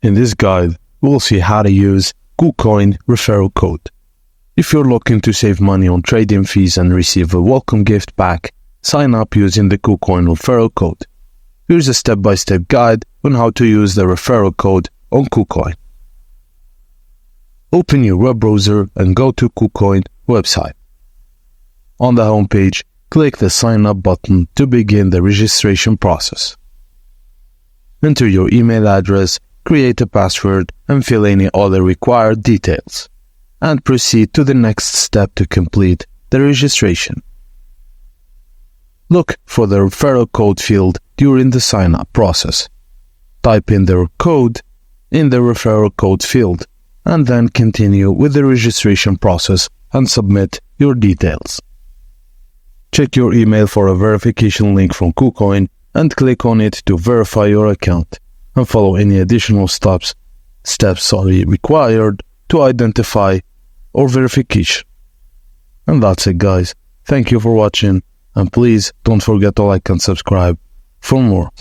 In this guide, we'll see how to use KuCoin Referral code. If you're looking to save money on trading fees and receive a welcome gift back, sign up using the KuCoin Referral code. Here's a step-by-step guide on how to use the referral code on KuCoin. Open your web browser and go to KuCoin website. On the home page, click the Sign Up button to begin the registration process. Enter your email address, create a password, and fill any other required details, and proceed to the next step to complete the registration. Look for the referral code field during the sign-up process. Type in the code in the referral code field, and then continue with the registration process and submit your details. Check your email for a verification link from KuCoin and click on it to verify your account, and follow any additional steps required to identify or verification. And that's it, guys. Thank you for watching, and please don't forget to like and subscribe for more.